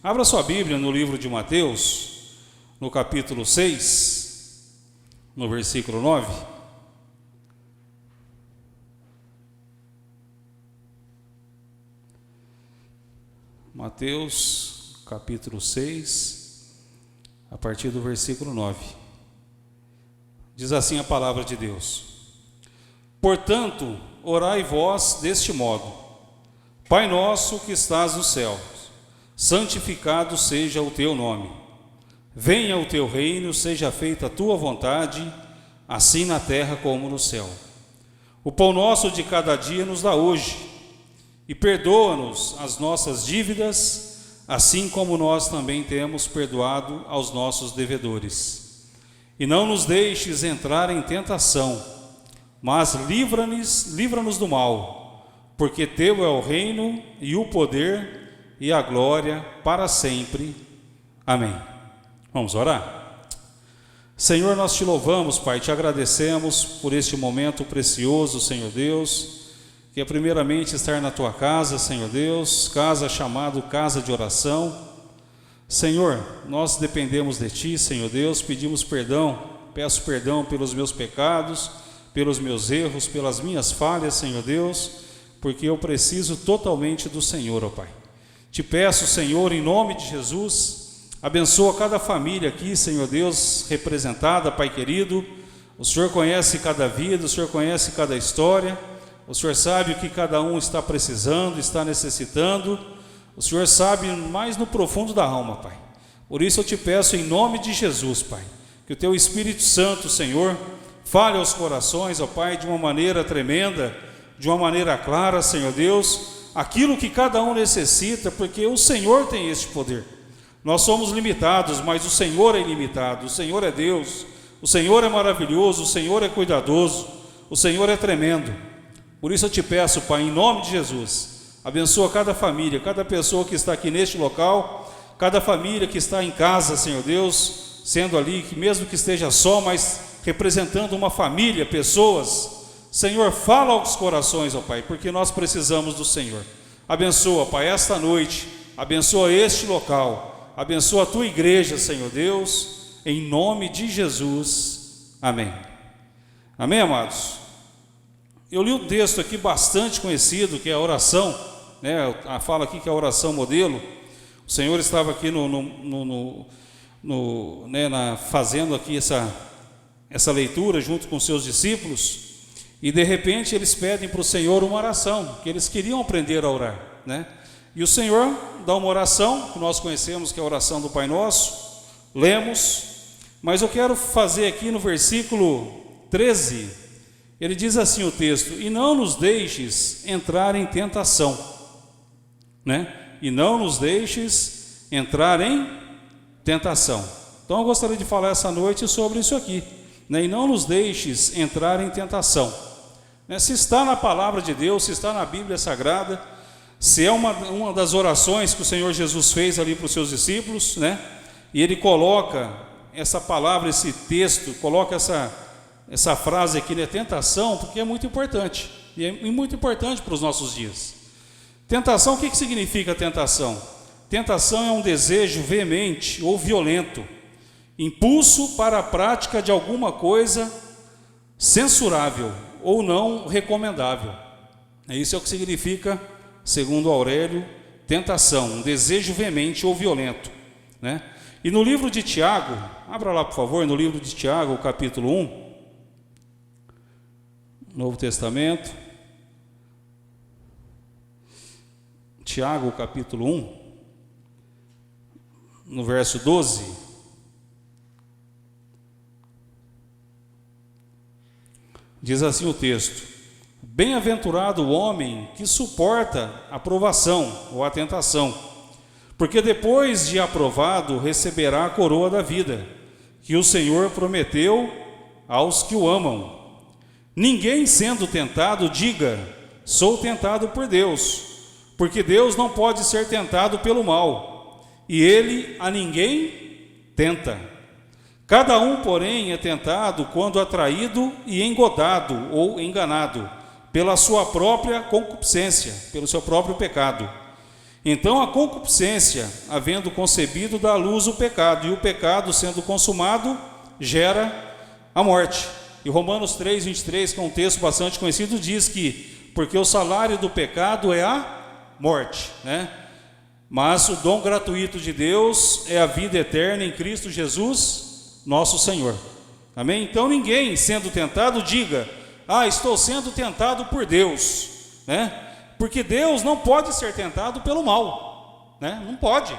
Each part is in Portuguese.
Abra sua Bíblia no livro de Mateus, no capítulo 6, no versículo 9. Mateus, capítulo 6, a partir do versículo 9. Diz assim a palavra de Deus: Portanto, orai vós deste modo: Pai nosso que estás no céu, santificado seja o teu nome. Venha o teu reino, seja feita a tua vontade, assim na terra como no céu. O pão nosso de cada dia nos dá hoje, e perdoa-nos as nossas dívidas, assim como nós também temos perdoado aos nossos devedores. E não nos deixes entrar em tentação, mas livra-nos do mal, porque teu é o reino e o poder e a glória para sempre. Amém. Vamos orar? Senhor, nós te louvamos, Pai, te agradecemos por este momento precioso, Senhor Deus, que é primeiramente estar na tua casa, Senhor Deus, casa chamada casa de oração. Senhor, nós dependemos de ti, Senhor Deus, pedimos perdão, peço perdão pelos meus pecados, pelos meus erros, pelas minhas falhas, Senhor Deus, porque eu preciso totalmente do Senhor, ó Pai. Te peço, Senhor, em nome de Jesus, abençoa cada família aqui, Senhor Deus, representada, Pai querido. O Senhor conhece cada vida, o Senhor conhece cada história, o Senhor sabe o que cada um está precisando, está necessitando, o Senhor sabe mais no profundo da alma, Pai. Por isso eu te peço em nome de Jesus, Pai, que o teu Espírito Santo, Senhor, fale aos corações, ó Pai, de uma maneira tremenda, de uma maneira clara, Senhor Deus, aquilo que cada um necessita, porque o Senhor tem este poder. Nós somos limitados, mas o Senhor é ilimitado, o Senhor é Deus, o Senhor é maravilhoso, o Senhor é cuidadoso, o Senhor é tremendo. Por isso eu te peço, Pai, em nome de Jesus, abençoa cada família, cada pessoa que está aqui neste local, cada família que está em casa, Senhor Deus, sendo ali, que mesmo que esteja só, mas representando uma família, pessoas. Senhor, fala aos corações, ó Pai, porque nós precisamos do Senhor. Abençoa, Pai, esta noite, abençoa este local, abençoa a tua igreja, Senhor Deus, em nome de Jesus. Amém. Amém, amados? Eu li um texto aqui bastante conhecido, que é a oração, né? Fala aqui que é a oração modelo. O Senhor estava aqui fazendo aqui essa leitura junto com seus discípulos. E de repente eles pedem para o Senhor uma oração, que eles queriam aprender a orar, né? E o Senhor dá uma oração, que nós conhecemos que é a oração do Pai Nosso, lemos, mas eu quero fazer aqui no versículo 13, ele diz assim o texto: e não nos deixes entrar em tentação, né? E não nos deixes entrar em tentação. Então eu gostaria de falar essa noite sobre isso aqui, né? E não nos deixes entrar em tentação. Se está na palavra de Deus, se está na Bíblia Sagrada, se é uma das orações que o Senhor Jesus fez ali para os seus discípulos, né? E ele coloca essa palavra, esse texto, coloca essa frase aqui, né? Tentação, porque é muito importante, e é muito importante para os nossos dias. Tentação, o que significa tentação? Tentação é um desejo veemente ou violento, impulso para a prática de alguma coisa censurável ou não recomendável. Isso é o que significa, segundo Aurélio, tentação, um desejo veemente ou violento, né? E no livro de Tiago, abra lá por favor, no livro de Tiago, capítulo 1, Novo Testamento, Tiago, capítulo 1, no verso 12, diz assim o texto: bem-aventurado o homem que suporta a provação ou a tentação, porque depois de aprovado receberá a coroa da vida, que o Senhor prometeu aos que o amam. Ninguém sendo tentado diga: sou tentado por Deus, porque Deus não pode ser tentado pelo mal, e ele a ninguém tenta. Cada um, porém, é tentado quando atraído e engodado ou enganado pela sua própria concupiscência, pelo seu próprio pecado. Então a concupiscência, havendo concebido, dá à luz o pecado, e o pecado, sendo consumado, gera a morte. E Romanos 3, 23, que é um texto bastante conhecido, diz que, porque o salário do pecado é a morte, né? Mas o dom gratuito de Deus é a vida eterna em Cristo Jesus, nosso Senhor. Amém? Então ninguém sendo tentado diga, estou sendo tentado por Deus, né? Porque Deus não pode ser tentado pelo mal, né? Não pode.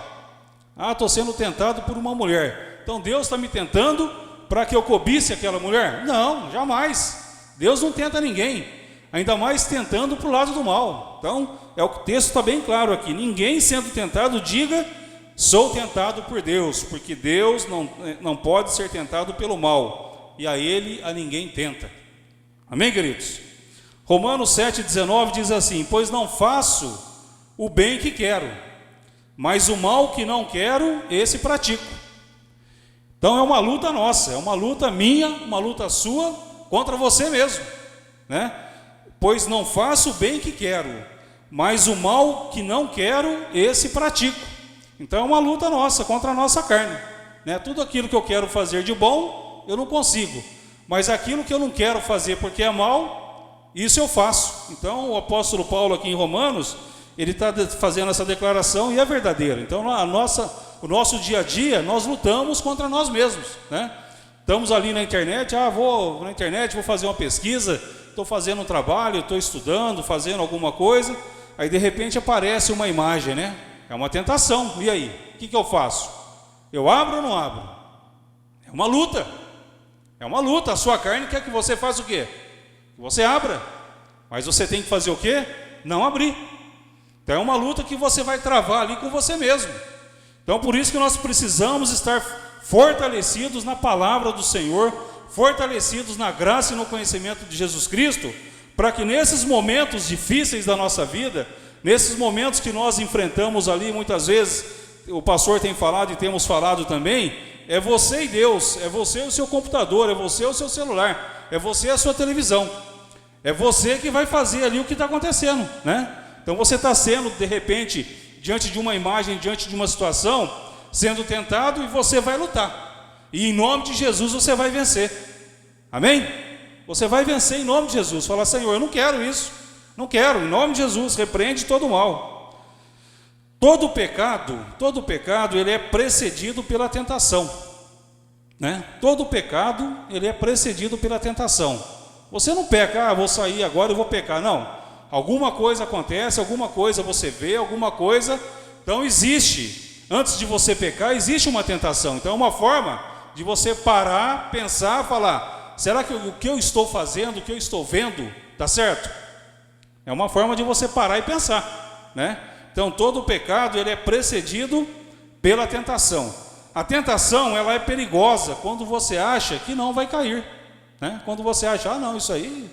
Estou sendo tentado por uma mulher, então Deus está me tentando para que eu cobice aquela mulher? Não, jamais. Deus não tenta ninguém, ainda mais tentando para o lado do mal. Então, o texto está bem claro aqui, ninguém sendo tentado diga, sou tentado por Deus, porque Deus não pode ser tentado pelo mal, e a Ele a ninguém tenta. Amém, queridos? Romanos 7,19 diz assim, pois não faço o bem que quero, mas o mal que não quero, esse pratico. Então é uma luta nossa, é uma luta minha, uma luta sua, contra você mesmo, né? Pois não faço o bem que quero, mas o mal que não quero, esse pratico. Então é uma luta nossa, contra a nossa carne, né? Tudo aquilo que eu quero fazer de bom, eu não consigo, mas aquilo que eu não quero fazer porque é mal, isso eu faço. Então o apóstolo Paulo aqui em Romanos, ele está fazendo essa declaração e é verdadeira. Então o nosso dia a dia, nós lutamos contra nós mesmos, né? Estamos ali na internet, vou fazer uma pesquisa, estou fazendo um trabalho, estou estudando, fazendo alguma coisa, aí de repente aparece uma imagem, né? É uma tentação, e aí? O que eu faço? Eu abro ou não abro? É uma luta, a sua carne quer que você faça o quê? Que você abra, mas você tem que fazer o quê? Não abrir. Então é uma luta que você vai travar ali com você mesmo. Então por isso que nós precisamos estar fortalecidos na palavra do Senhor, fortalecidos na graça e no conhecimento de Jesus Cristo, para que nesses momentos difíceis da nossa vida, nesses momentos que nós enfrentamos ali, muitas vezes, o pastor tem falado e temos falado também, é você e Deus, é você e o seu computador, é você e o seu celular, é você e a sua televisão, é você que vai fazer ali o que está acontecendo, né? Então você está sendo, de repente, diante de uma imagem, diante de uma situação, sendo tentado e você vai lutar, e em nome de Jesus você vai vencer, amém? Você vai vencer em nome de Jesus, fala, Senhor, eu não quero isso, não quero, em nome de Jesus, repreende todo o mal. Todo pecado, ele é precedido pela tentação, né? Todo pecado, ele é precedido pela tentação. Você não peca, vou sair agora e vou pecar, não. Alguma coisa acontece, alguma coisa você vê, alguma coisa, então existe, antes de você pecar, existe uma tentação. Então é uma forma de você parar, pensar, falar, será que o que eu estou fazendo, o que eu estou vendo, está certo? É uma forma de você parar e pensar, né? Então todo pecado, ele é precedido pela tentação. A tentação, ela é perigosa quando você acha que não vai cair, né? Quando você acha, não, isso aí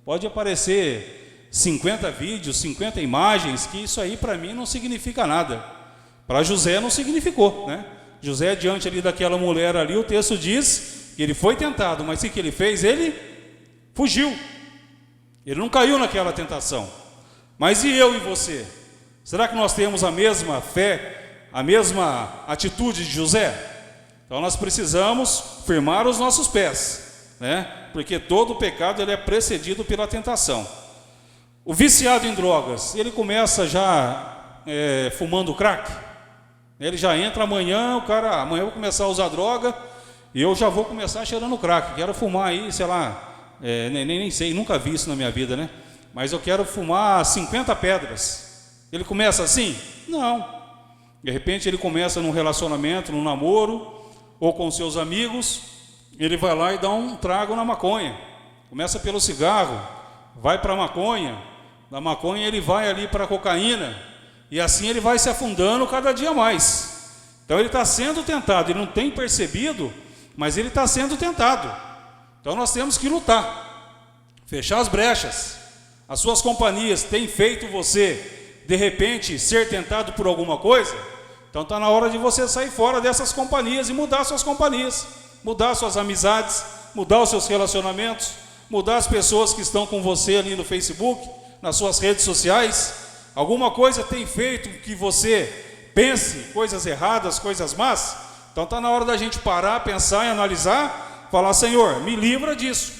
pode aparecer 50 vídeos, 50 imagens, que isso aí para mim não significa nada. Para José não significou, né? José, diante ali daquela mulher ali, o texto diz que ele foi tentado, mas o que ele fez? Ele fugiu. Ele não caiu naquela tentação. Mas e eu e você? Será que nós temos a mesma fé, a mesma atitude de José? Então nós precisamos firmar os nossos pés, né? Porque todo pecado, ele é precedido pela tentação. O viciado em drogas, ele começa já fumando crack. Ele já entra amanhã, amanhã eu vou começar a usar droga e eu já vou começar cheirando crack. Quero fumar aí, sei lá, nem sei, nunca vi isso na minha vida, né? Mas eu quero fumar 50 pedras. Ele começa assim? Não. De repente ele começa num relacionamento, num namoro, ou com seus amigos, ele vai lá e dá um trago na maconha. Começa pelo cigarro, vai para a maconha, da maconha ele vai ali para a cocaína, e assim ele vai se afundando cada dia mais. Então ele está sendo tentado, ele não tem percebido, mas ele está sendo tentado. Então nós temos que lutar, fechar as brechas. As suas companhias têm feito você, de repente, ser tentado por alguma coisa? Então está na hora de você sair fora dessas companhias e mudar suas companhias, mudar suas amizades, mudar os seus relacionamentos, mudar as pessoas que estão com você ali no Facebook, nas suas redes sociais. Alguma coisa tem feito que você pense coisas erradas, coisas más? Então está na hora da gente parar, pensar e analisar, falar: Senhor, me livra disso.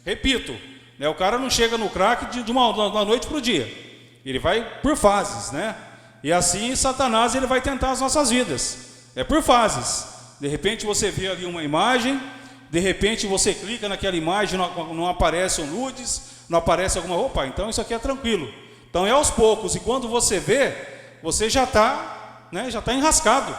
Repito, né, o cara não chega no crack de uma noite para o dia, ele vai por fases, né? E assim Satanás ele vai tentar as nossas vidas, é por fases. De repente você vê ali uma imagem, de repente você clica naquela imagem, não aparece um nudes, não aparece alguma roupa, então isso aqui é tranquilo. Então é aos poucos, e quando você vê, você já está, né, já está enrascado.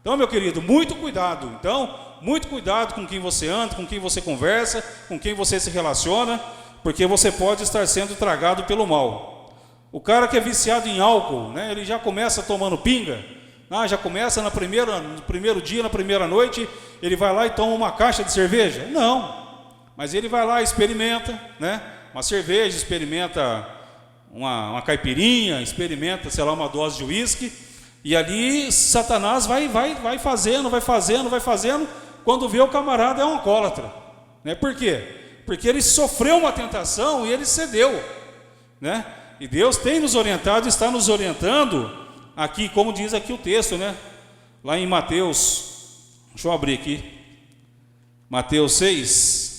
Então, meu querido, muito cuidado. Então, muito cuidado com quem você anda, com quem você conversa, com quem você se relaciona, porque você pode estar sendo tragado pelo mal. O cara que é viciado em álcool, né, ele já começa tomando pinga, já começa no primeiro dia, na primeira noite, ele vai lá e toma uma caixa de cerveja? Não, mas ele vai lá e experimenta, né, uma cerveja, experimenta uma caipirinha, experimenta, sei lá, uma dose de uísque, e ali Satanás vai fazendo, quando vê o camarada é um alcoólatra, né? Por quê? Porque ele sofreu uma tentação e ele cedeu, né? E Deus tem nos orientado, está nos orientando aqui, como diz aqui o texto, né? Lá em Mateus, deixa eu abrir aqui, Mateus 6,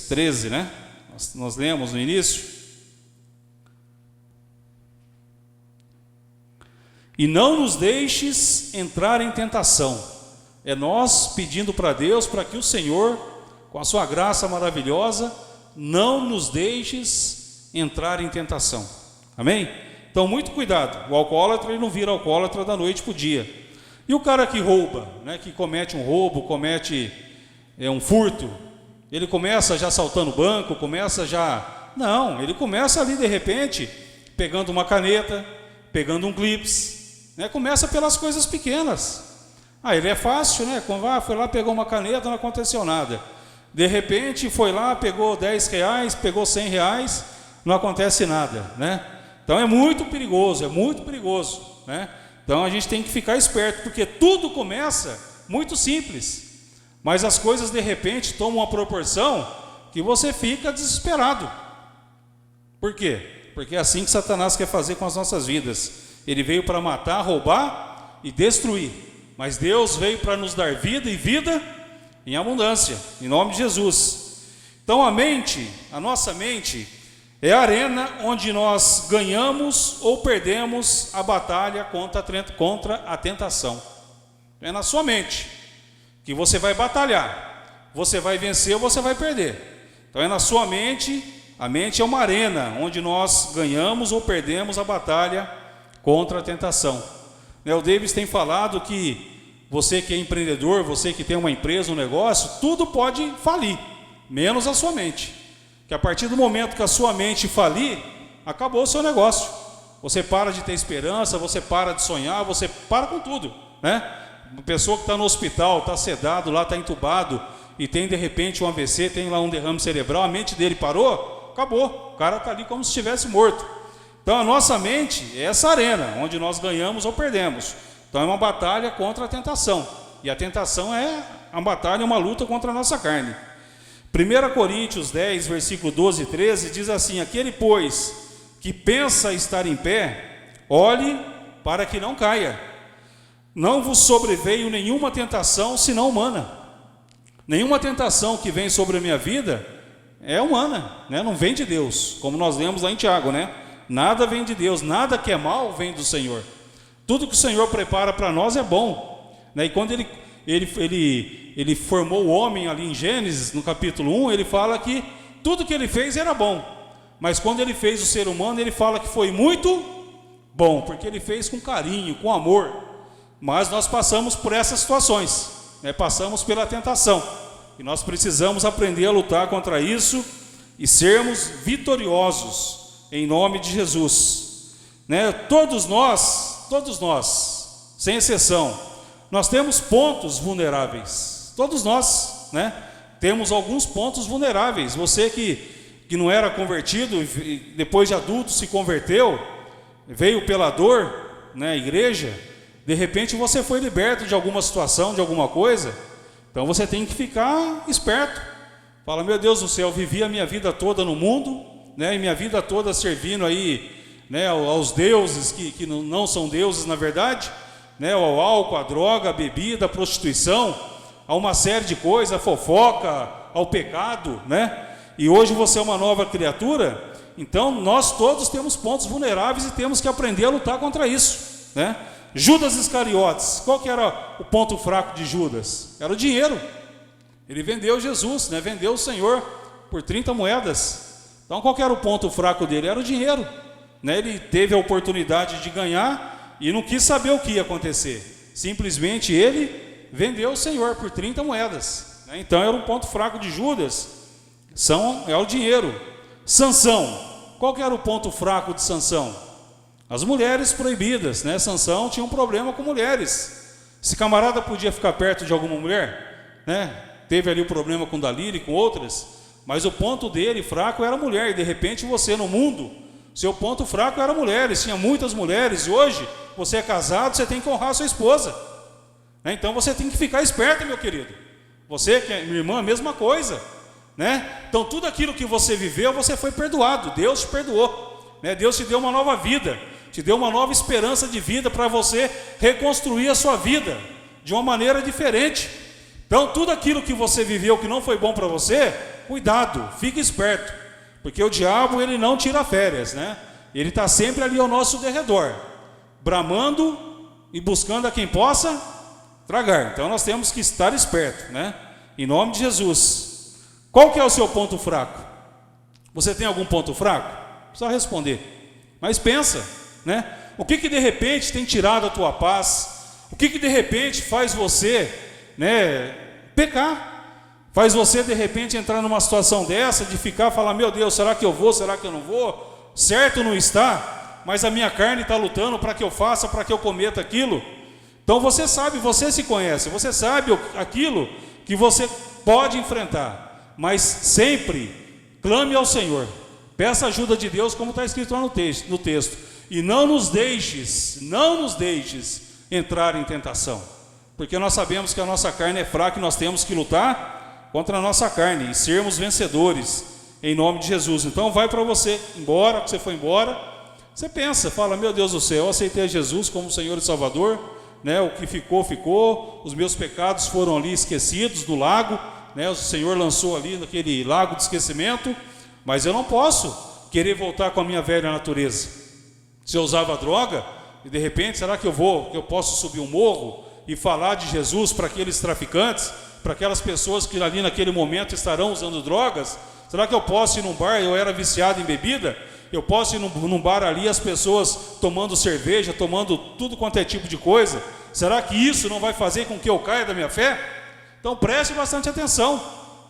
13, né? Nós lemos no início. E não nos deixes entrar em tentação. É nós pedindo para Deus, para que o Senhor, com a sua graça maravilhosa, não nos deixes entrar em tentação. Amém? Então, muito cuidado. O alcoólatra, ele não vira alcoólatra da noite para o dia. E o cara que rouba, né, que comete um roubo, comete um furto, ele começa já assaltando o banco, Não, ele começa ali de repente, pegando uma caneta, pegando um clips, né? Começa pelas coisas pequenas. Ele é fácil, né? Foi lá, pegou uma caneta, não aconteceu nada. De repente foi lá, pegou R$10, pegou R$100, não acontece nada, né? Então é muito perigoso, né? Então a gente tem que ficar esperto, porque tudo começa muito simples, mas as coisas de repente tomam uma proporção que você fica desesperado. Por quê? Porque é assim que Satanás quer fazer com as nossas vidas. Ele veio para matar, roubar e destruir, mas Deus veio para nos dar vida e vida em abundância, em nome de Jesus. Então a nossa mente é a arena onde nós ganhamos ou perdemos a batalha contra a tentação. É na sua mente que você vai batalhar, você vai vencer ou você vai perder. Então é na sua mente. A mente é uma arena onde nós ganhamos ou perdemos a batalha contra a tentação. O Davis tem falado que você que é empreendedor, você que tem uma empresa, um negócio, tudo pode falir, menos a sua mente. Que a partir do momento que a sua mente falir, acabou o seu negócio. Você para de ter esperança, você para de sonhar, você para com tudo, né? Uma pessoa que está no hospital, está sedado lá, está entubado, e tem de repente um AVC, tem lá um derrame cerebral, a mente dele parou, acabou, o cara está ali como se estivesse morto. Então a nossa mente é essa arena, onde nós ganhamos ou perdemos. Então é uma batalha contra a tentação, e a tentação é uma batalha, uma luta contra a nossa carne. 1 Coríntios 10, versículo 12 e 13, diz assim: aquele, pois, que pensa estar em pé, olhe para que não caia. Não vos sobreveio nenhuma tentação, senão humana. Nenhuma tentação que vem sobre a minha vida é humana, né? Não vem de Deus, como nós lemos lá em Tiago, né? Nada vem de Deus, nada que é mal vem do Senhor. Tudo que o Senhor prepara para nós é bom, né? E quando ele formou o homem ali em Gênesis, no capítulo 1, ele fala que tudo que ele fez era bom. Mas quando ele fez o ser humano, ele fala que foi muito bom, porque ele fez com carinho, com amor. Mas nós passamos por essas situações, né? Passamos pela tentação, e nós precisamos aprender a lutar contra isso e sermos vitoriosos em nome de Jesus, né? Todos nós, sem exceção, nós temos pontos vulneráveis. Todos nós, né? Temos alguns pontos vulneráveis. Você que não era convertido, depois de adulto se converteu, veio pela dor, né, à igreja, de repente você foi liberto de alguma situação, de alguma coisa. Então você tem que ficar esperto, Fala, meu Deus do céu, eu vivi a minha vida toda no mundo, né, e minha vida toda servindo aí, né, aos deuses que não são deuses na verdade, né, ao álcool, à droga, à bebida, à prostituição, a uma série de coisas, a fofoca, ao pecado, né? E hoje você é uma nova criatura. Então nós todos temos pontos vulneráveis e temos que aprender a lutar contra isso, né? Judas Iscariotes, qual que era o ponto fraco de Judas? Era o dinheiro. Ele vendeu Jesus, né? Vendeu o Senhor por 30 moedas. Então qual que era o ponto fraco dele? Era o dinheiro, né? Ele teve a oportunidade de ganhar e não quis saber o que ia acontecer. Simplesmente ele vendeu o Senhor por 30 moedas, né? Então era um ponto fraco de Judas, é o dinheiro. Sansão, qual que era o ponto fraco de Sansão? As mulheres proibidas, né? Sansão tinha um problema com mulheres. Esse camarada podia ficar perto de alguma mulher, né? Teve ali o problema com Dalila e com outras, mas o ponto dele fraco era a mulher. E de repente você no mundo, seu ponto fraco era mulheres, tinha muitas mulheres. E hoje você é casado, você tem que honrar a sua esposa, né? Então você tem que ficar esperto, meu querido. Você que é minha irmã, a mesma coisa, né? Então tudo aquilo que você viveu, você foi perdoado. Deus te perdoou, né? Deus te deu uma nova vida, te deu uma nova esperança de vida para você reconstruir a sua vida de uma maneira diferente. Então tudo aquilo que você viveu que não foi bom para você, cuidado, fique esperto, porque o diabo ele não tira férias, né? Ele está sempre ali ao nosso derredor, bramando e buscando a quem possa tragar. Então nós temos que estar esperto, né? Em nome de Jesus. Qual que é o seu ponto fraco? Você tem algum ponto fraco? Precisa responder. Mas pensa, né? O que de repente tem tirado a tua paz? O que de repente faz você, né, pecar? Faz você de repente entrar numa situação dessa, de falar, meu Deus, será que eu vou, será que eu não vou? Certo não está, mas a minha carne está lutando para que eu faça, para que eu cometa aquilo. Então você sabe, você se conhece, você sabe aquilo que você pode enfrentar, mas sempre clame ao Senhor, peça ajuda de Deus, como está escrito lá no texto, e não nos deixes entrar em tentação, porque nós sabemos que a nossa carne é fraca e nós temos que lutar contra a nossa carne e sermos vencedores em nome de Jesus. Então vai para você embora, que você foi embora, você pensa, fala, meu Deus do céu, eu aceitei a Jesus como Senhor e Salvador, né? O que ficou, ficou, os meus pecados foram ali esquecidos do lago, né? O Senhor lançou ali naquele lago de esquecimento, mas eu não posso querer voltar com a minha velha natureza. Se eu usava droga, e de repente, será que eu posso subir um morro e falar de Jesus para aqueles traficantes, para aquelas pessoas que ali naquele momento estarão usando drogas? Será que eu posso ir num bar, eu era viciado em bebida, eu posso ir num bar ali, as pessoas tomando cerveja, tomando tudo quanto é tipo de coisa? Será que isso não vai fazer com que eu caia da minha fé? Então preste bastante atenção,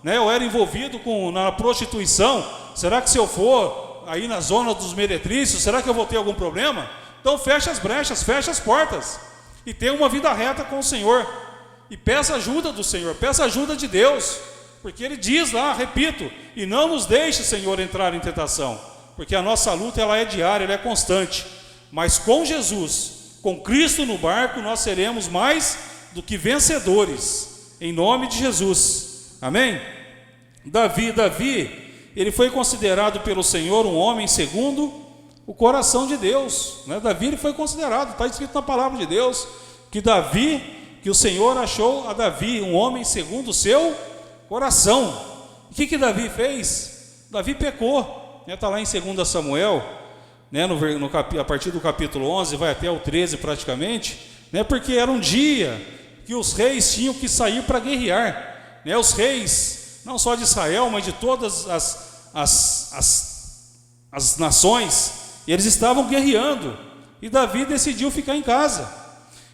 né? Eu era envolvido na prostituição, será que se eu for aí na zona dos meretrícios, será que eu vou ter algum problema? Então feche as brechas, feche as portas, e tenha uma vida reta com o Senhor, e peça ajuda do Senhor, peça ajuda de Deus, porque Ele diz lá, repito, e não nos deixe, Senhor, entrar em tentação, porque a nossa luta ela é diária, ela é constante, mas com Jesus, com Cristo no barco, nós seremos mais do que vencedores, em nome de Jesus, amém? Davi, ele foi considerado pelo Senhor um homem segundo o coração de Deus, né? Davi ele foi considerado, está escrito na palavra de Deus, que o Senhor achou a Davi um homem segundo o seu coração. O que Davi fez? Davi pecou, está lá em 2 Samuel, né, a partir do capítulo 11, vai até o 13 praticamente, né, porque era um dia que os reis tinham que sair para guerrear, né, os reis, não só de Israel, mas de todas as nações, eles estavam guerreando, e Davi decidiu ficar em casa,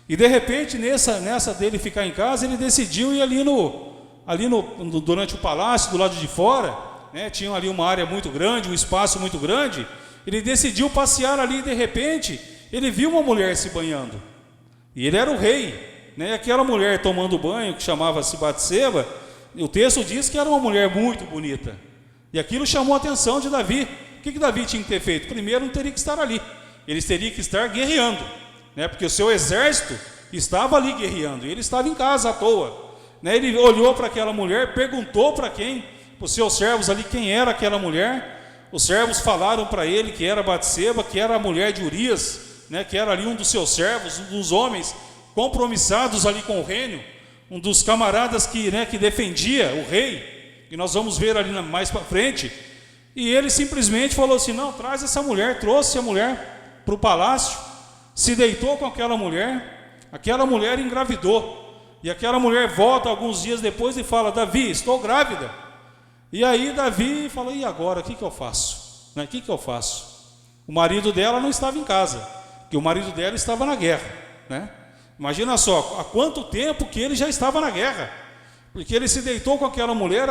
e de repente nessa dele ficar em casa, ele decidiu ir durante o palácio, do lado de fora, né, tinha ali uma área muito grande, um espaço muito grande, ele decidiu passear ali, e de repente ele viu uma mulher se banhando, e ele era o rei, né, aquela mulher tomando banho, que chamava-se Batseba, o texto diz que era uma mulher muito bonita, e aquilo chamou a atenção de Davi. O que Davi tinha que ter feito? Primeiro, não teria que estar ali, ele teria que estar guerreando, né, porque o seu exército estava ali guerreando, e ele estava em casa à toa, né, ele olhou para aquela mulher, perguntou para quem para os seus servos ali quem era aquela mulher. Os servos falaram para ele que era Batseba, que era a mulher de Urias, né, que era ali um dos seus servos, um dos homens compromissados ali com o reino, um dos camaradas que defendia o rei, e nós vamos ver ali mais para frente. E ele simplesmente falou assim: não, traz essa mulher. Trouxe a mulher para o palácio, se deitou com aquela mulher engravidou, e aquela mulher volta alguns dias depois e fala: Davi, estou grávida. E aí Davi falou: e agora, o que eu faço? O que eu faço? O marido dela não estava em casa, porque o marido dela estava na guerra, né? Imagina só, há quanto tempo que ele já estava na guerra, porque ele se deitou com aquela mulher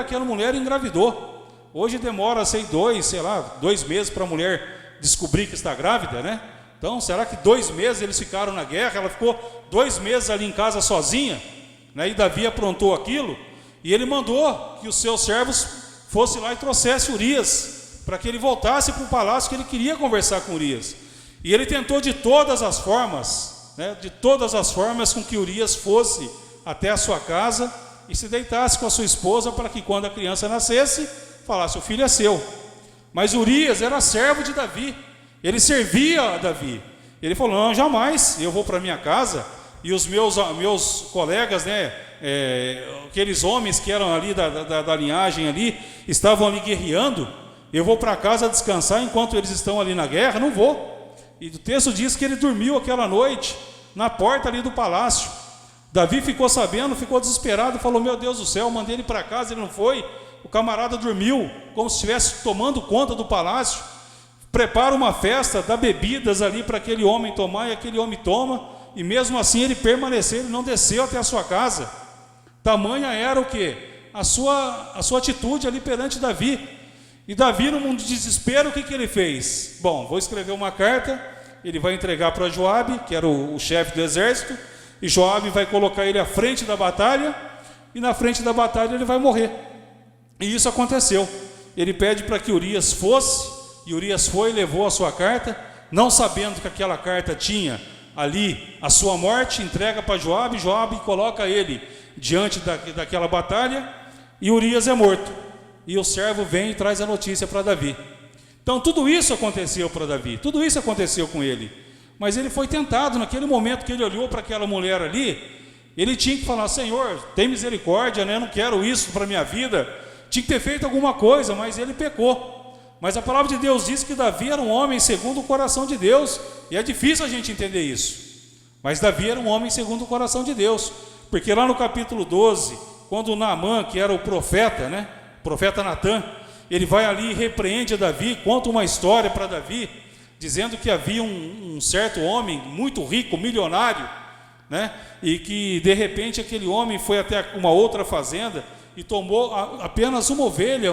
engravidou. Hoje demora, 2 meses para a mulher descobrir que está grávida, né? Então, será que 2 meses eles ficaram na guerra? Ela ficou 2 meses ali em casa sozinha, né? E Davi aprontou aquilo, e ele mandou que os seus servos fossem lá e trouxessem Urias, para que ele voltasse para o palácio, que ele queria conversar com Urias. E ele tentou de todas as formas, com que Urias fosse até a sua casa e se deitasse com a sua esposa, para que quando a criança nascesse, falasse: o filho é seu. Mas Urias era servo de Davi, ele servia a Davi. Ele falou: não, jamais, eu vou para minha casa, e os meus colegas, aqueles homens que eram ali da linhagem ali, estavam ali guerreando, eu vou para casa descansar enquanto eles estão ali na guerra? Não vou. E o texto diz que ele dormiu aquela noite na porta ali do palácio. Davi ficou sabendo, ficou desesperado, falou: meu Deus do céu, mandei ele para casa, ele não foi. O camarada dormiu, como se estivesse tomando conta do palácio. Prepara uma festa, dá bebidas ali para aquele homem tomar, e aquele homem toma, e mesmo assim ele permaneceu, ele não desceu até a sua casa. Tamanha era o quê? A sua atitude ali perante Davi. E Davi, no mundo de desespero, o que ele fez? Bom, vou escrever uma carta, ele vai entregar para Joabe, que era o chefe do exército, e Joabe vai colocar ele à frente da batalha, e na frente da batalha ele vai morrer. E isso aconteceu. Ele pede para que Urias fosse, e Urias foi e levou a sua carta, não sabendo que aquela carta tinha ali a sua morte, entrega para Joabe, Joabe coloca ele diante daquela batalha, e Urias é morto. E o servo vem e traz a notícia para Davi. Então tudo isso aconteceu para Davi, tudo isso aconteceu com ele. Mas ele foi tentado, naquele momento que ele olhou para aquela mulher ali, ele tinha que falar: Senhor, tem misericórdia, né? Eu não quero isso para a minha vida. Tinha que ter feito alguma coisa, mas ele pecou. Mas a palavra de Deus diz que Davi era um homem segundo o coração de Deus, e é difícil a gente entender isso. Mas Davi era um homem segundo o coração de Deus, porque lá no capítulo 12, quando Naamã, que era o profeta, né? O profeta Natã, ele vai ali e repreende a Davi, conta uma história para Davi, dizendo que havia um certo homem muito rico, milionário, né? E que de repente aquele homem foi até uma outra fazenda e tomou apenas uma ovelha,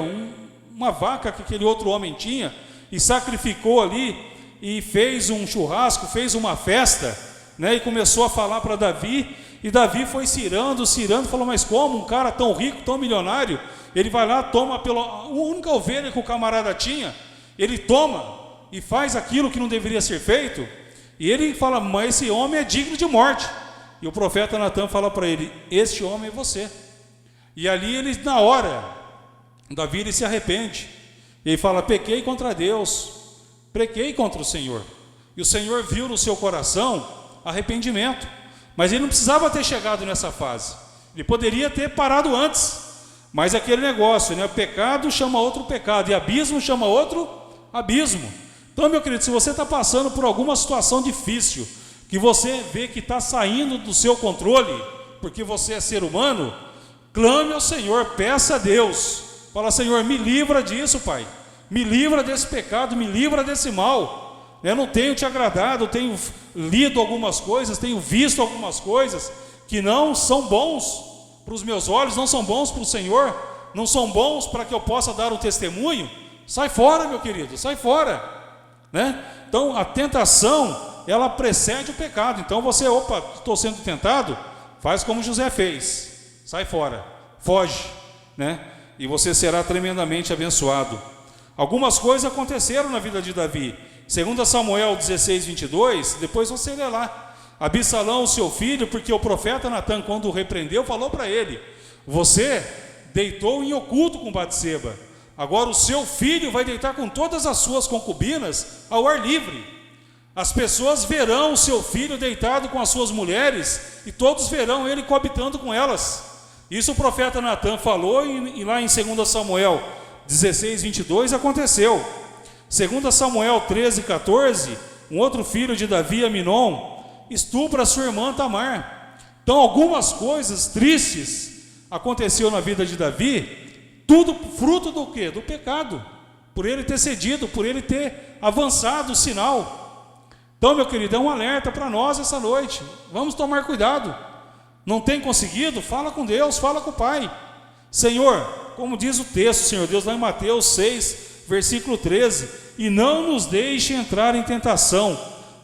uma vaca que aquele outro homem tinha, e sacrificou ali, e fez um churrasco, fez uma festa, né? E começou a falar para Davi, e Davi foi cirando, falou: mas como um cara tão rico, tão milionário, ele vai lá, toma a única ovelha que o camarada tinha, ele toma e faz aquilo que não deveria ser feito, e ele fala: mas esse homem é digno de morte. E o profeta Natã fala para ele: este homem é você. E ali ele, na hora, Davi ele se arrepende, ele fala: pequei contra Deus, pequei contra o Senhor. E o Senhor viu no seu coração arrependimento, mas ele não precisava ter chegado nessa fase, ele poderia ter parado antes. Mas aquele negócio, né? Pecado chama outro pecado, e abismo chama outro abismo. Então, meu querido, se você está passando por alguma situação difícil, que você vê que está saindo do seu controle, porque você é ser humano, clame ao Senhor, peça a Deus, fala: Senhor, me livra disso, Pai, me livra desse pecado, me livra desse mal. Eu não tenho te agradado, eu tenho lido algumas coisas, tenho visto algumas coisas que não são bons para os meus olhos, não são bons para o Senhor, não são bons para que eu possa dar um testemunho. Sai fora, meu querido, sai fora, né? Então a tentação, ela precede o pecado. Então você, estou sendo tentado, faz como José fez, sai fora, foge, né? E você será tremendamente abençoado. Algumas coisas aconteceram na vida de Davi. 2 Samuel 16, 22, depois você lê lá. Absalão, seu filho, porque o profeta Natã, quando o repreendeu, falou para ele: você deitou em oculto com Batseba. Agora o seu filho vai deitar com todas as suas concubinas ao ar livre. As pessoas verão o seu filho deitado com as suas mulheres, e todos verão ele coabitando com elas. Isso o profeta Natã falou, e lá em 2 Samuel 16, 22 aconteceu. 2 Samuel 13, 14, um outro filho de Davi, Aminon, estupra sua irmã Tamar. Então algumas coisas tristes aconteceu na vida de Davi, tudo fruto do quê? Do pecado, por ele ter cedido, por ele ter avançado o sinal. Então, meu querido, é um alerta para nós essa noite. Vamos tomar cuidado. Não tem conseguido? Fala com Deus, fala com o Pai. Senhor, como diz o texto, Senhor Deus, lá em Mateus 6, versículo 13, e não nos deixe entrar em tentação,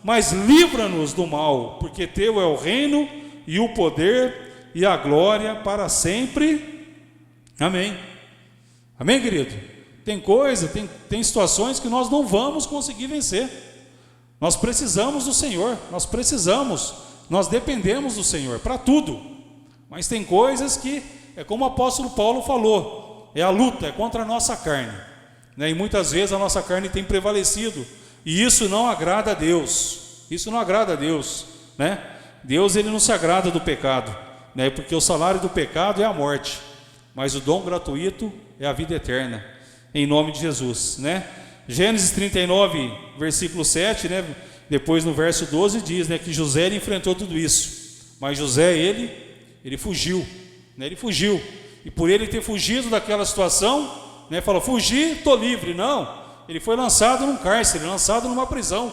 mas livra-nos do mal, porque teu é o reino e o poder e a glória para sempre. Amém. Amém, querido? Tem coisa, tem situações que nós não vamos conseguir vencer. Nós precisamos do Senhor, nós dependemos do Senhor para tudo. Mas tem coisas que, é como o apóstolo Paulo falou, é a luta, é contra a nossa carne, né? E muitas vezes a nossa carne tem prevalecido, e isso não agrada a Deus. Isso não agrada a Deus, né? Deus, ele não se agrada do pecado, né? Porque o salário do pecado é a morte, mas o dom gratuito é a vida eterna, em nome de Jesus, né? Gênesis 39, versículo 7, né? Depois no verso 12 diz, né, que José ele enfrentou tudo isso, mas José ele fugiu, né? Ele fugiu, e por ele ter fugido daquela situação, né, falou, fugi, estou livre. Não, ele foi lançado num cárcere, lançado numa prisão,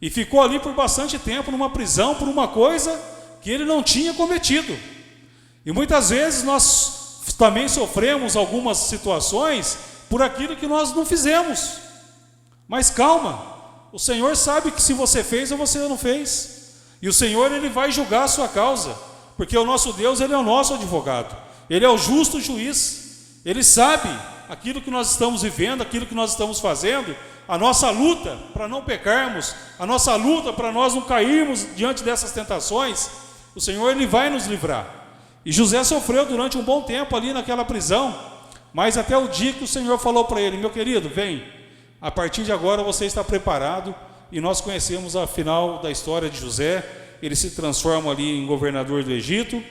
e ficou ali por bastante tempo numa prisão por uma coisa que ele não tinha cometido. E muitas vezes nós também sofremos algumas situações por aquilo que nós não fizemos. Mas calma, o Senhor sabe que se você fez ou você não fez, e o Senhor ele vai julgar a sua causa, porque o nosso Deus ele é o nosso advogado, ele é o justo juiz, ele sabe aquilo que nós estamos vivendo, aquilo que nós estamos fazendo, a nossa luta para não pecarmos, a nossa luta para nós não cairmos diante dessas tentações. O Senhor ele vai nos livrar. E José sofreu durante um bom tempo ali naquela prisão, mas até o dia que o Senhor falou para ele, meu querido, vem, a partir de agora você está preparado. E nós conhecemos a final da história de José. Ele se transforma ali em governador do Egito,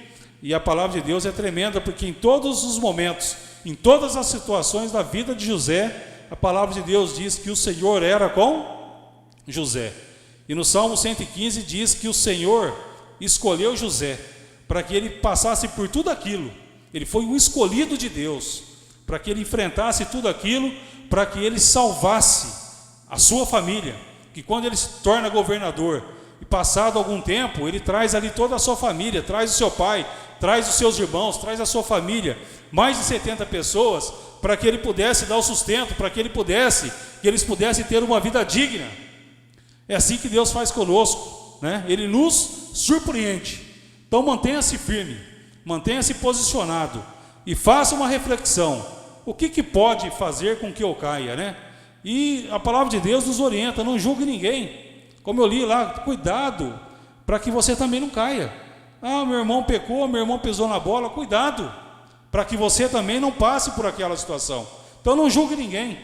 e a palavra de Deus é tremenda, porque em todos os momentos, em todas as situações da vida de José, a palavra de Deus diz que o Senhor era com José. E no Salmo 115 diz que o Senhor escolheu José para que ele passasse por tudo aquilo. Ele foi um escolhido de Deus para que ele enfrentasse tudo aquilo, para que ele salvasse a sua família, que quando ele se torna governador, e passado algum tempo, ele traz ali toda a sua família, traz o seu pai, traz os seus irmãos, traz a sua família, mais de 70 pessoas, para que ele pudesse dar o sustento, para que eles pudessem ter uma vida digna. É assim que Deus faz conosco, né? Ele nos surpreende. Então mantenha-se firme, mantenha-se posicionado, e faça uma reflexão, o que pode fazer com que eu caia, né? E a palavra de Deus nos orienta, não julgue ninguém. Como eu li lá, cuidado, para que você também não caia. Ah, meu irmão pecou, meu irmão pisou na bola, cuidado, para que você também não passe por aquela situação. Então não julgue ninguém.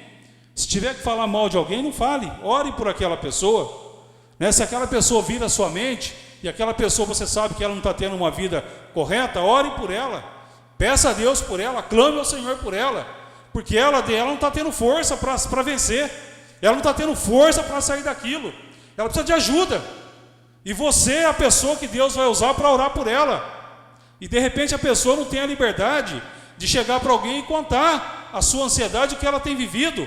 Se tiver que falar mal de alguém, não fale, ore por aquela pessoa, né? Se aquela pessoa vir à sua mente, e aquela pessoa você sabe que ela não está tendo uma vida correta, ore por ela, peça a Deus por ela, clame ao Senhor por ela, porque ela não está tendo força para vencer, ela não está tendo força para sair daquilo, ela precisa de ajuda, e você é a pessoa que Deus vai usar para orar por ela. E de repente a pessoa não tem a liberdade de chegar para alguém e contar a sua ansiedade, o que ela tem vivido.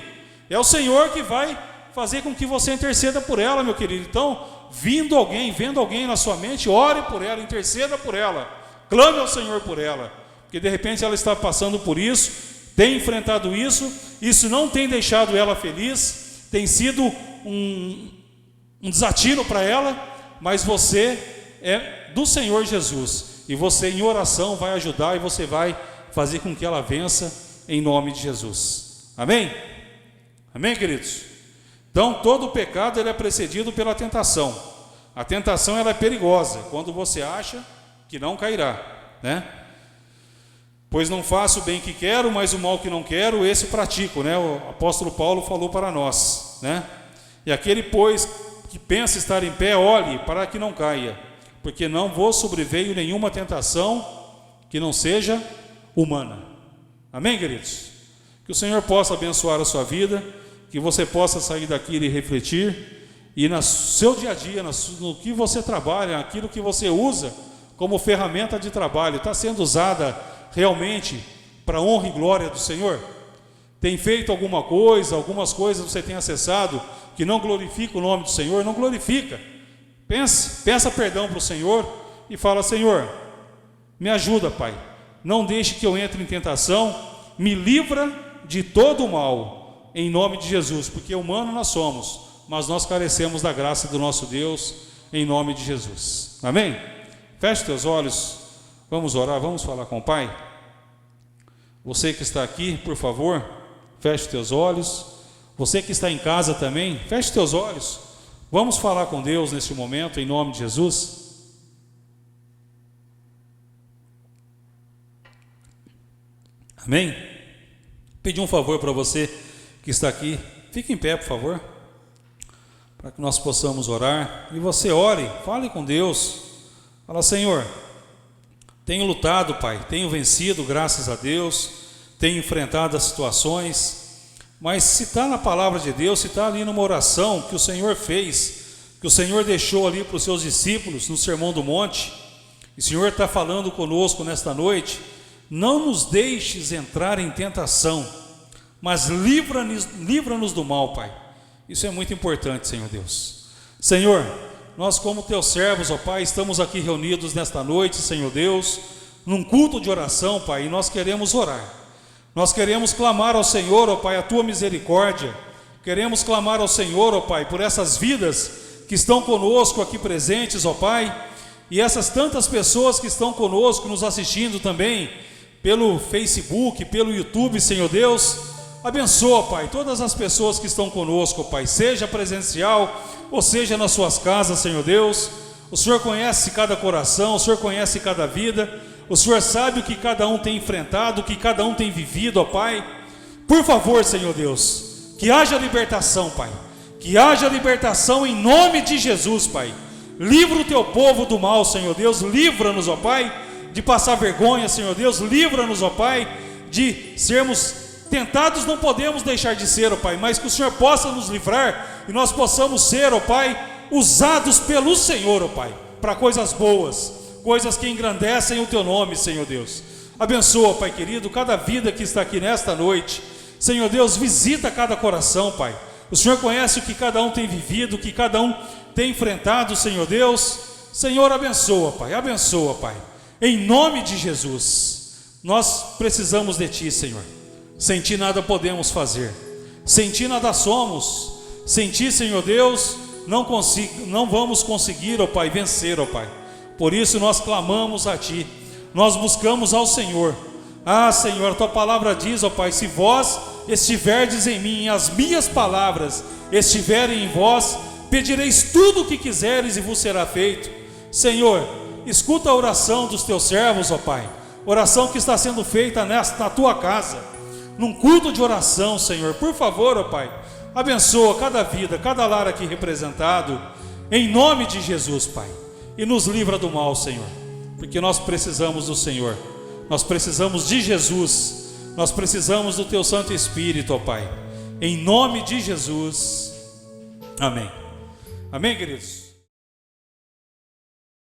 É o Senhor que vai fazer com que você interceda por ela, meu querido. Então, vendo alguém na sua mente, ore por ela, interceda por ela, clame ao Senhor por ela, porque de repente ela está passando por isso, tem enfrentado isso não tem deixado ela feliz, tem sido um desatino para ela, mas você é do Senhor Jesus, e você em oração vai ajudar, e você vai fazer com que ela vença em nome de Jesus. Amém? Amém, queridos? Então todo o pecado ele é precedido pela tentação. A tentação ela é perigosa quando você acha que não cairá, né? Pois não faço o bem que quero, mas o mal que não quero, esse pratico, né? O apóstolo Paulo falou para nós, né? E aquele, pois, que pensa estar em pé, olhe para que não caia, porque não vos sobreveio nenhuma tentação que não seja humana. Amém, queridos? Que o Senhor possa abençoar a sua vida, que você possa sair daqui e refletir, e no seu dia a dia, no que você trabalha, aquilo que você usa como ferramenta de trabalho, está sendo usada realmente para a honra e glória do Senhor? Tem feito alguma coisa, algumas coisas você tem acessado que não glorifica o nome do Senhor? Não glorifica. Peça perdão para o Senhor e fala: Senhor, me ajuda, Pai, não deixe que eu entre em tentação, me livra de todo o mal, em nome de Jesus, porque humano nós somos, mas nós carecemos da graça do nosso Deus, em nome de Jesus. Amém? Feche teus olhos, vamos orar, vamos falar com o Pai. Você que está aqui, por favor, feche teus olhos. Você que está em casa também, feche teus olhos. Vamos falar com Deus neste momento, em nome de Jesus. Amém? Pedir um favor para você que está aqui, fique em pé, por favor, para que nós possamos orar. E você ore, fale com Deus. Fala: Senhor, tenho lutado, Pai, tenho vencido, graças a Deus, tenho enfrentado as situações, mas se está na palavra de Deus, se está ali numa oração que o Senhor fez, que o Senhor deixou ali para os seus discípulos no Sermão do Monte, e o Senhor está falando conosco nesta noite: não nos deixes entrar em tentação, mas livra-nos do mal, Pai. Isso é muito importante, Senhor Deus. Senhor, nós como teus servos, ó Pai, estamos aqui reunidos nesta noite, Senhor Deus, num culto de oração, Pai, e nós queremos orar. Nós queremos clamar ao Senhor, ó Pai, a tua misericórdia. Queremos clamar ao Senhor, ó Pai, por essas vidas que estão conosco aqui presentes, ó Pai, e essas tantas pessoas que estão conosco, nos assistindo também pelo Facebook, pelo YouTube, Senhor Deus. Abençoa, Pai, todas as pessoas que estão conosco, Pai, seja presencial ou seja nas suas casas, Senhor Deus. O Senhor conhece cada coração, o Senhor conhece cada vida, o Senhor sabe o que cada um tem enfrentado, o que cada um tem vivido, ó Pai. Por favor, Senhor Deus, que haja libertação, Pai, que haja libertação em nome de Jesus, Pai. Livra o teu povo do mal, Senhor Deus, livra-nos, ó Pai, de passar vergonha, Senhor Deus, livra-nos, ó Pai, de sermos tentados. Não podemos deixar de ser, ó Pai, mas que o Senhor possa nos livrar e nós possamos ser, ó Pai, usados pelo Senhor, ó Pai, para coisas boas, coisas que engrandecem o teu nome, Senhor Deus. Abençoa, Pai querido, cada vida que está aqui nesta noite, Senhor Deus, visita cada coração, Pai. O Senhor conhece o que cada um tem vivido, o que cada um tem enfrentado, Senhor Deus. Senhor, abençoa, Pai, em nome de Jesus. Nós precisamos de Ti, Senhor. Sem Ti nada podemos fazer, sem Ti nada somos, sem Ti, Senhor Deus, não vamos conseguir, ó Pai, vencer, ó Pai. Por isso nós clamamos a Ti, nós buscamos ao Senhor. Ah, Senhor, a Tua palavra diz, ó Pai: se vós estiverdes em mim e as minhas palavras estiverem em vós, pedireis tudo o que quiseres e vos será feito. Senhor, escuta a oração dos Teus servos, ó Pai, oração que está sendo feita na Tua casa, num culto de oração, Senhor. Por favor, ó Pai, abençoa cada vida, cada lar aqui representado, em nome de Jesus, Pai, e nos livra do mal, Senhor, porque nós precisamos do Senhor, nós precisamos de Jesus, nós precisamos do Teu Santo Espírito, ó Pai, em nome de Jesus, amém. Amém, queridos?